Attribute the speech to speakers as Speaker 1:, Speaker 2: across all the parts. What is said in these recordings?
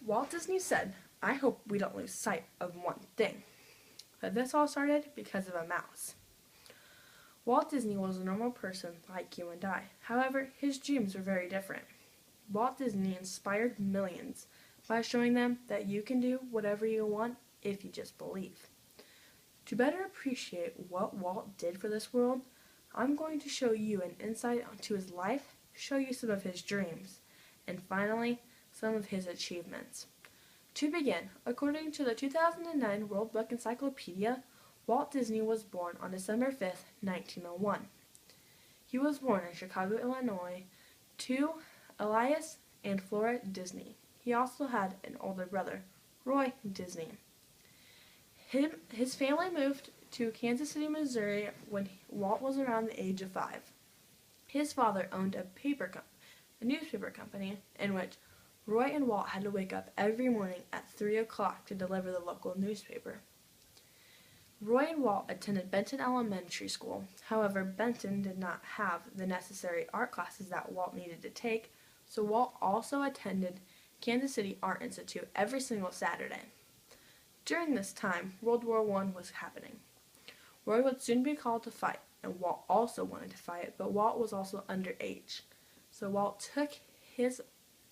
Speaker 1: Walt Disney said, "I hope we don't lose sight of one thing." But this all started because of a mouse. Walt Disney was a normal person like you and I. However, his dreams were very different. Walt Disney inspired millions by showing them that you can do whatever you want if you just believe. To better appreciate what Walt did for this world, I'm going to show you an insight into his life, show you some of his dreams, and finally, some of his achievements. To begin, according to the 2009 World Book Encyclopedia, Walt Disney was born on December 5, 1901. He was born in Chicago, Illinois, to Elias and Flora Disney. He also had an older brother, Roy Disney. His family moved to Kansas City, Missouri when Walt was around the age of 5. His father owned a newspaper company in which Roy and Walt had to wake up every morning at 3 o'clock to deliver the local newspaper. Roy and Walt attended Benton Elementary School. However, Benton did not have the necessary art classes that Walt needed to take, so Walt also attended Kansas City Art Institute every single Saturday. During this time, World War I was happening. Roy would soon be called to fight, and Walt also wanted to fight, but Walt was also underage. So Walt took his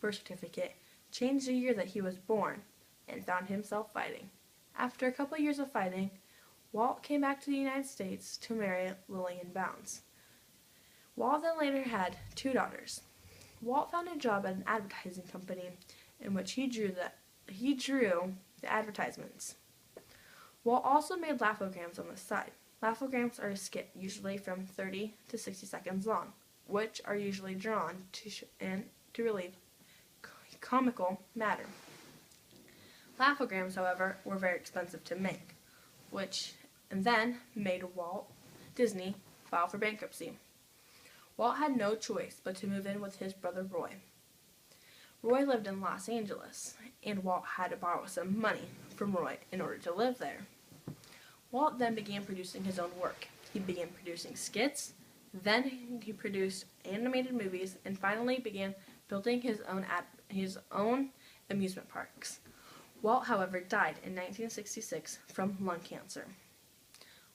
Speaker 1: birth certificate, changed the year that he was born, and found himself fighting. After a couple years of fighting, Walt came back to the United States to marry Lillian Bounds. Walt then later had 2 daughters. Walt found a job at an advertising company in which he drew the advertisements. Walt also made laughograms on the side. Laughograms are a skit usually from 30 to 60 seconds long, which are usually drawn to relieve comical matter. Laughograms, however, were very expensive to make, and then made Walt Disney file for bankruptcy. Walt had no choice but to move in with his brother Roy. Roy lived in Los Angeles, and Walt had to borrow some money from Roy in order to live there. Walt then began producing his own work. He began producing skits, then he produced animated movies, and finally began building his own amusement parks. Walt, however, died in 1966 from lung cancer.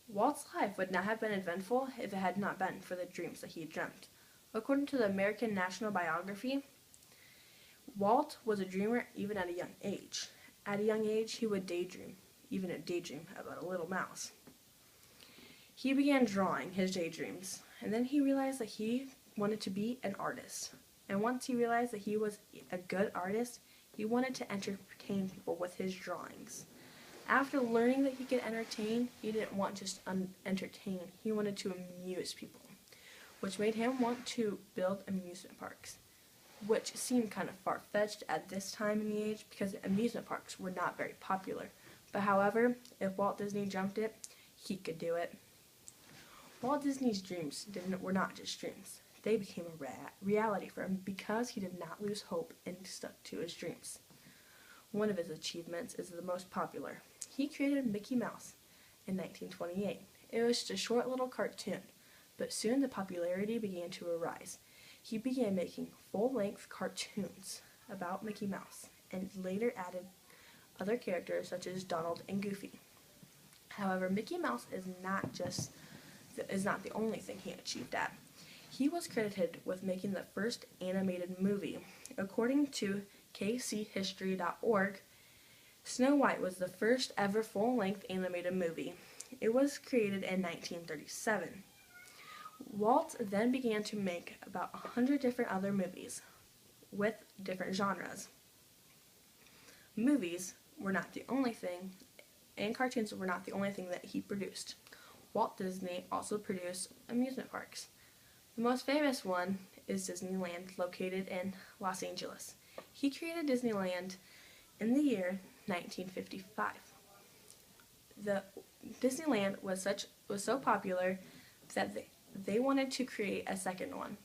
Speaker 1: Walt's life would not have been eventful if it had not been for the dreams that he dreamt. According to the American National Biography, Walt was a dreamer even at a young age. At a young age, he would daydream about a little mouse. He began drawing his daydreams, and then he realized that he wanted to be an artist. And once he realized that he was a good artist, he wanted to entertain people with his drawings. After learning that he could entertain, he didn't want just entertain, he wanted to amuse people, which made him want to build amusement parks, which seemed kind of far-fetched at this time in the age because amusement parks were not very popular. But however, if Walt Disney jumped it, he could do it. Walt Disney's dreams were not just dreams. They became a reality for him because he did not lose hope and stuck to his dreams. One of his achievements is the most popular. He created Mickey Mouse in 1928. It was just a short little cartoon, but soon the popularity began to arise. He began making full-length cartoons about Mickey Mouse and later added other characters such as Donald and Goofy. However, Mickey Mouse is not the only thing he achieved at. He was credited with making the first animated movie. According to kchistory.org, Snow White was the first ever full-length animated movie. It was created in 1937. Walt then began to make about 100 different other movies with different genres. Movies were not the only thing, and cartoons were not the only thing that he produced. Walt Disney also produced amusement parks. The most famous one is Disneyland, located in Los Angeles. He created Disneyland in the year 1955. The Disneyland was so popular that they wanted to create a second one.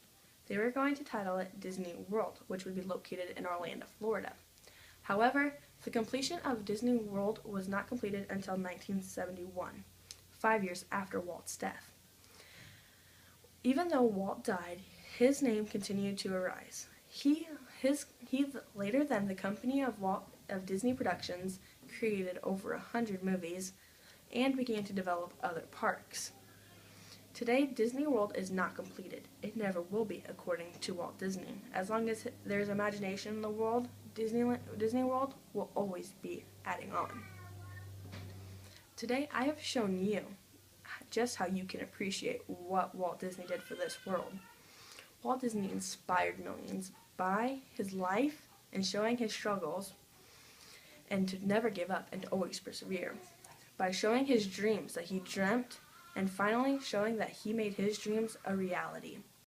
Speaker 1: They were going to title it Disney World, which would be located in Orlando, Florida. However, the completion of Disney World was not completed until 1971, 5 years after Walt's death. Even though Walt died, his name continued to arise. Later then the company of Disney Productions created over 100 movies and began to develop other parks. Today, Disney World is not completed. It never will be, according to Walt Disney. As long as there's imagination in the world, Disney World will always be adding on. Today, I have shown you just how you can appreciate what Walt Disney did for this world. Walt Disney inspired millions by his life and showing his struggles, and to never give up and to always persevere. By showing his dreams that he dreamt, and finally showing that he made his dreams a reality.